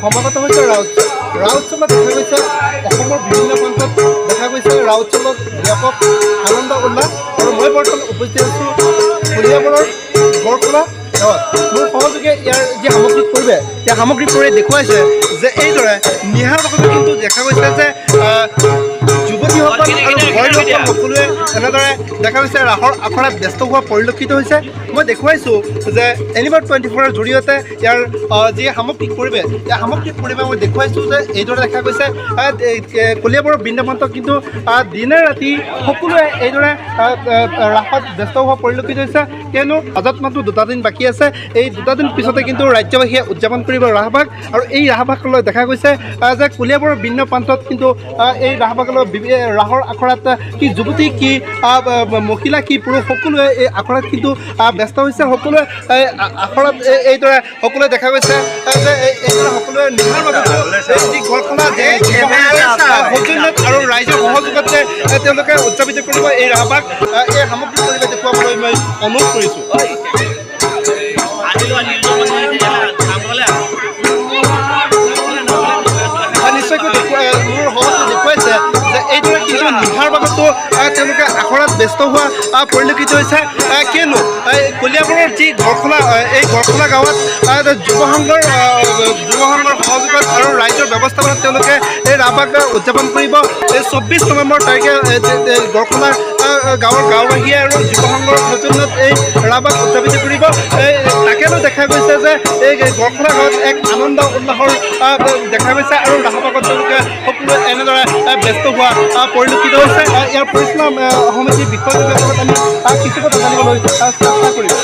সমাগত হৈছে ৰাউৎসৱত দেখা গৈছে অসমৰ বিভিন্ন প্ৰান্তত দেখা গৈছে ৰাউৎসৱত ব্যাপক আনন্দ উল্লাস। আৰু মই বৰ্তমান উপস্থিত আছোঁ কলিয়াবৰৰ গড়খোলা গাঁৱত। মোৰ সহযোগে ইয়াৰ যি সামগ্ৰিক পৰিৱেশ সেই সামগ্ৰিক পৰিৱেশ দেখুৱাইছে যে এইদৰে নিশাৰ ভাগতো কিন্তু দেখা গৈছে যে যুৱতীসকল আৰু বোৱাৰীসকল সকলোৱে এনেদৰে দেখা গৈছে ৰাসৰ আখৰাত ব্যস্ত হোৱা পৰিলক্ষিত হৈছে। মই দেখুৱাইছোঁ যে এনিমেল 24ৰ জৰিয়তে ইয়াৰ যি সামগ্ৰিক পৰিৱেশ এই সামগ্ৰিক পৰিৱেশ মই দেখুৱাইছোঁ যে এইদৰে দেখা গৈছে কলিয়াবৰৰ বৃন্দাবনত কিন্তু দিনে ৰাতি সকলোৱে এইদৰে ৰাসত ব্যস্ত হোৱা পৰিলক্ষিত হৈছে। কিয়নো আজাদ মাত্ৰ 2টা দিন বাকী আছে। এই 2টা দিন পিছতে কিন্তু ৰাজ্যবাসীয়ে উদযাপন কৰিব ৰাসভাগ। আৰু এই ৰাসভাগলৈ দেখা গৈছে যে কলিয়াবৰৰ বিভিন্ন প্ৰান্তত কিন্তু এই ৰাসভাগলৈ ৰাসৰ আখৰাত কি যুৱতী কি মহিলা কি পুৰুষ সকলোৱে এই আখৰাত কিন্তু ব্যস্ত হৈছে। সকলোৱে আখৰাত এইদৰে সকলোৱে দেখা গৈছে যে এইদৰে সকলোৱে নিশাৰ মাজতে যি গড়খোলা সৌজন্যত আৰু ৰাইজৰ সহযোগত যে তেওঁলোকে উদযাপিত কৰিব এই ৰাসভাগ এই সামগ্ৰিক পৰিৱেশ দেখুৱাবলৈ মই অনুৰোধ কৰিছোঁ। নিশ্চয়কৈ মোৰ সহযোগে দেখুৱাইছে যে এইদৰে কিন্তু নিশাৰ ভাগতো তেওঁলোকে আখৰাত ব্যস্ত হোৱা পৰিলক্ষিত হৈছে। কিয়নো কলিয়াবৰৰ যি গড়খোলা এই গড়খোলা গাঁৱত যুৱ সংঘৰ সহযোগত আৰু ৰাইজৰ ব্যৱস্থাপনাত তেওঁলোকে এই ৰাসভাগ উদযাপন কৰিব। এই 24 নৱেম্বৰ তাৰিখে গড়খোলা গাঁৱৰ গাঁওবাসীয়ে আৰু যুৱ সংঘৰ সৌজন্যত এই ৰাসভাগ উদযাপিত কৰিব। তাকেতো দেখা গৈছে যে এই গড়খোলা গাঁৱত এক আনন্দ উল্লাসৰ দেখা গৈছে আৰু ৰাসভাগত তেওঁলোকে সকলোৱে এনেদৰে ব্যস্ত হোৱা পৰিলক্ষিত হৈছে। ইয়াৰ পৰিচালনা সমিতিৰ বিষয়টোৰ লগত আমি কিছু কথা জানিবলৈ চেষ্টা কৰিম।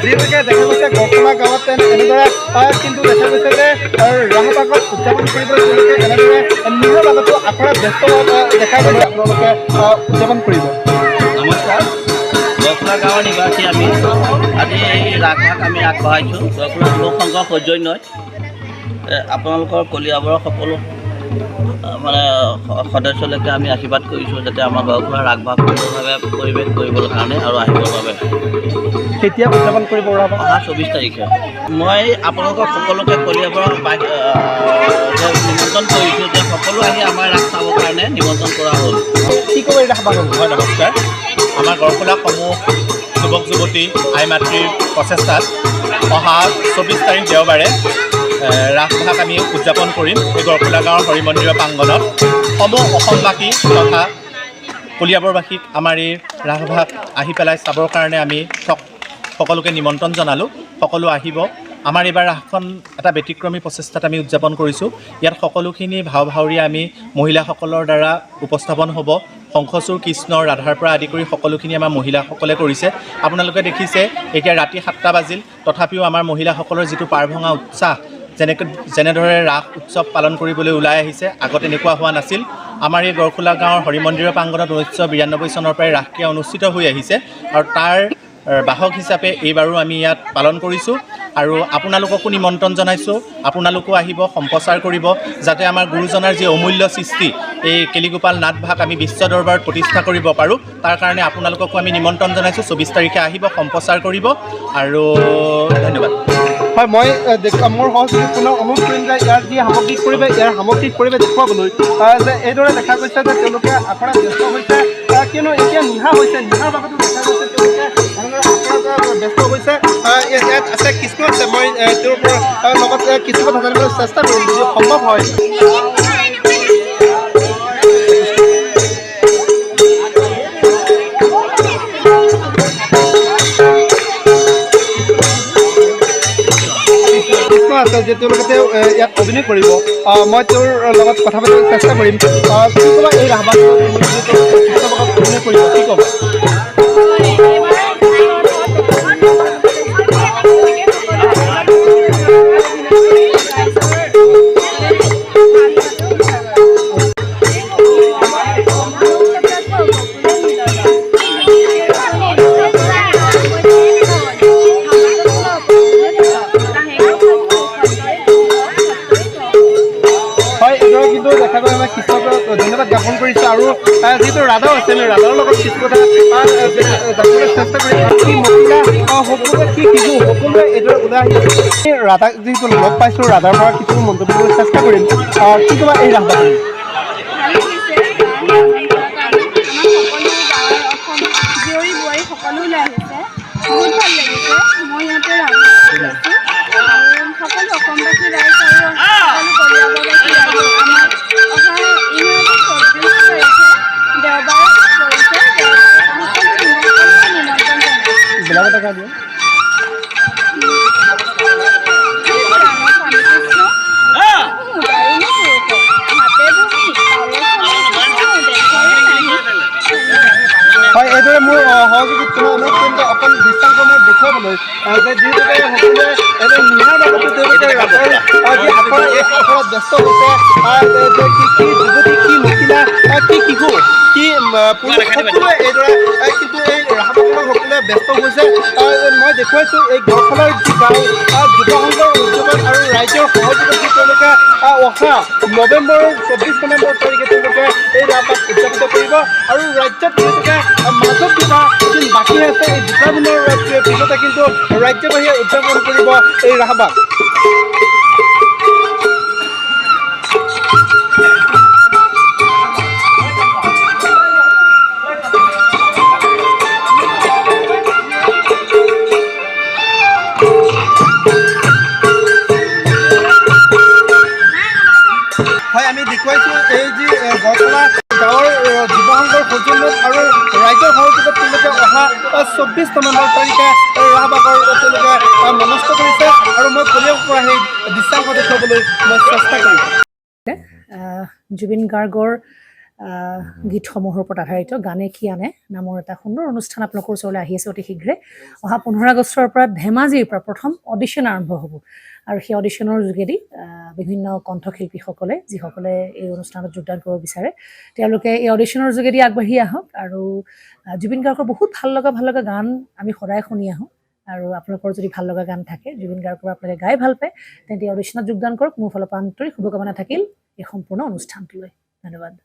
যিহেতুকে দেখা গৈছে গড়খোলা গাঁৱত এনেদৰে কিন্তু দেখা গৈছে যে ৰাসভাগত উদযাপন কৰিবলৈ তেওঁলোকে এনেদৰে নিজৰ লগতো আখৰাত ব্যস্ত দেখা গৈছে। আপোনালোকে উদযাপন কৰিব। নমস্কাৰ, গড়খোলা গাঁৱৰ নিবাসী আমি আজি এই ৰাসভাগ আমি আগবঢ়াইছোঁ গড়খোলা যুৱ সংঘৰ সৌজন্যত। আপোনালোকৰ কলিয়াবৰৰ সকলো মানে সদস্যলৈকে আমি আশীৰ্বাদ কৰিছোঁ যাতে আমাৰ গড়খোলা ৰাসভাগ সুন্দৰভাৱে পৰিৱেশ কৰিবলৈ কাৰণে আৰু আহিবৰ বাবে। কেতিয়া উদযাপন কৰিব ৰাসভাগ? অহা 24 তাৰিখে। মই আপোনালোকক সকলোকে কলিয়াবৰৰ নিমন্ত্ৰণ কৰিছোঁ যে সকলো আহি আমাৰ ৰাস চাবৰ কাৰণে নিমন্ত্ৰণ কৰা হ'ল। কি ক'ব এই ৰাসভাগ? হয়, নমস্কাৰ। আমাৰ গড়খোলা সমূহ যুৱক যুৱতী আই মাতৃৰ প্ৰচেষ্টাত অহা 24 তাৰিখ দেওবাৰে ৰাসভাগ আমি উদযাপন কৰিম এই গড়খোলা গাঁৱৰ হৰি মন্দিৰৰ প্ৰাংগণত। সমূহ অসমবাসী তথা কলিয়াবৰবাসীক আমাৰ এই ৰাসভাগ আহি পেলাই চাবৰ কাৰণে আমি সকলোকে নিমন্ত্ৰণ জনালোঁ। সকলো আহিব। আমাৰ এইবাৰ ৰাসখন এটা ব্যতিক্ৰমী প্ৰচেষ্টাত আমি উদযাপন কৰিছোঁ। ইয়াত সকলোখিনি ভাৱৰীয়া আমি মহিলাসকলৰ দ্বাৰা উপস্থাপন হ'ব। শংখচূড় কৃষ্ণ ৰাধাৰ পৰা আদি কৰি সকলোখিনি আমাৰ মহিলাসকলে কৰিছে। আপোনালোকে দেখিছে এতিয়া ৰাতি 7টা বাজিল, তথাপিও আমাৰ মহিলাসকলৰ যিটো পাৰভঙা উৎসাহ যেনেদৰে ৰাস উৎসৱ পালন কৰিবলৈ ওলাই আহিছে, আগত এনেকুৱা হোৱা নাছিল। আমাৰ এই গড়খোলা গাঁৱৰ হৰি মন্দিৰৰ প্ৰাংগণত 1992 চনৰ পৰাই ৰাসক্ৰিয়া অনুষ্ঠিত হৈ আহিছে আৰু তাৰ বাহক হিচাপে এইবাৰো আমি ইয়াত পালন কৰিছোঁ। আৰু আপোনালোককো নিমন্ত্ৰণ জনাইছোঁ, আপোনালোকো আহিব, সম্প্ৰচাৰ কৰিব যাতে আমাৰ গুৰুজনাৰ যি অমূল্য সৃষ্টি এই কেলিগোপাল নাট ভাগ আমি বিশ্ব দৰবাৰত প্ৰতিষ্ঠা কৰিব পাৰোঁ। তাৰ কাৰণে আপোনালোককো আমি নিমন্ত্ৰণ জনাইছোঁ। 24 তাৰিখে আহিব, সম্প্ৰচাৰ কৰিব আৰু ধন্যবাদ। হয়, মই মোৰ সহযোগী পুনৰ অনুৰোধ কৰিম যে ইয়াৰ যি সামগ্ৰিক পৰিৱেশ ইয়াৰ সামগ্ৰিক পৰিৱেশ দেখুৱাবলৈ যে এইদৰে দেখা গৈছে যে তেওঁলোকে আখৰাত ব্যস্ত হৈছে। কিয়নো এতিয়া নিশা হৈছে, নিশাৰ ভাগতো দেখা গৈছে তেওঁলোকে আখৰাত ব্যস্ত হৈছে। ইয়াত আছে কৃষ্ণ আছে, মই তেওঁৰ লগত কিছু কথা জানিবলৈ চেষ্টা কৰিম যদি সম্ভৱ হয়। আছে যে তেওঁলোকে ইয়াত অভিনয় কৰিব। মই তেওঁৰ লগত কথা পাতিবলৈ চেষ্টা কৰিম। কি ক'বা এই ৰাসভাগ অভিনয় কৰিব, কি ক'বা? দেখা গৈ আমি কৃষ্ণক ধন্যবাদ জ্ঞাপন কৰিছোঁ। আৰু যিহেতু ৰাধাও আছে, আমি ৰাধাৰ লগত কিছু কথা জানিবলৈ চেষ্টা কৰিম। মহিলা সকলোৱে কি শিশু সকলোৱে এইদৰে ওলাই আহি ৰাধাক যিহেতু লগ পাইছোঁ ৰাধাৰ পৰা কিছু মন্তব্য কৰিবলৈ চেষ্টা কৰিম কি ক'বা এই ৰাস বাকী ভাল লাগিছে আমাৰ সকলো গাঁৱৰ অসম জীয়ৰী বোৱাৰী সকলো ওলাই আহিছে বহুত ভাল লাগিছে মই ইয়াতে ৰাস আছোঁ আৰু সকলো অসমবাসী ৰাইজ আৰু সকলো কলিয়াবৰবাসী ৰাইজ আমাৰ অহা ইংৰাজী 24 তাৰিখে দেওবাৰ পৰিছে সকলো নিমন্ত্ৰণ জনাইছোঁ বেলেগ এটা দিওঁ হয় এইদৰে মোৰ সহযোগী তোমাৰ অনুৰোধ কৰিম যে অকল দৃষ্টান্তমূলক দেখুৱাবলৈ যে যিহেতুকে সকলোৱে এনে নিশাৰ বাবদে তেওঁলোকে ৰাসৰ যি আখৰা এই আখৰাত ব্যস্ত হৈছে কি যুৱতী কি মহিলা কি শিশু কি পুৰুষ সকলোৱে এইদৰে কিন্তু এই ৰাসপাখনত সকলোৱে ব্যস্ত হৈছে মই দেখুৱাইছোঁ এই গাঁওখনৰ যি গাঁও যুৱ সংঘৰ উদ্যোগত আৰু ৰাইজৰ সহযোগত যি তেওঁলোকে অহা নৱেম্বৰ 24 নৱেম্বৰ তাৰিখে তেওঁলোকে এই ৰাসপাঠ উদযাপিত কৰিব আৰু ৰাজ্যত তেওঁলোকে মাজত দুটা দিন বাকী আছে এই দুটা দিনৰ পিছতে কিন্তু ৰাজ্যবাসীয়ে উদযাপন কৰিব এই ৰাসপাঠ হয় আমি দেখুৱাইছোঁ এই যি গড়খলা গাঁৱৰ যুৱ সংঘৰ সৌজন্যত আৰু ৰাইজৰ সহযোগত তেওঁলোকে অহা 24 নৱেম্বৰ তাৰিখে ৰাসবাকৰ তেওঁলোকে মনস্থ কৰিছে আৰু মই কলিয়াৰ পৰা সেই দৃশ্যাংশ দেখুৱাবলৈ মই চেষ্টা কৰিম জুবিন গাৰ্গৰ গীতসমূহৰ ওপৰত আধাৰিত গানে কি আনে নামৰ এটা সুন্দৰ অনুষ্ঠান আপোনালোকৰ ওচৰলৈ আহি আছে অতি শীঘ্ৰে অহা 15 আগষ্টৰ পৰা ধেমাজিৰ পৰা প্ৰথম অডিশ্যন আৰম্ভ হ'ব আৰু সেই অডিশ্যনৰ যোগেদি বিভিন্ন কণ্ঠশিল্পীসকলে যিসকলে এই অনুষ্ঠানত যোগদান কৰিব বিচাৰে তেওঁলোকে এই অডিশ্যনৰ যোগেদি আগবাঢ়ি আহক আৰু জুবিন গাৰ্গৰ বহুত ভাল লগা গান আমি সদায় শুনি আহোঁ আৰু আপোনালোকৰ যদি ভাল লগা গান থাকে জুবিন গাৰ্গৰ আপোনালোকে গাই ভাল পায় তেন্তে অডিশ্যনত যোগদান কৰক মোৰ ফালৰ পৰা আন্তৰিক শুভকামনা থাকিল এই সম্পূৰ্ণ অনুষ্ঠানটোলৈ ধন্যবাদ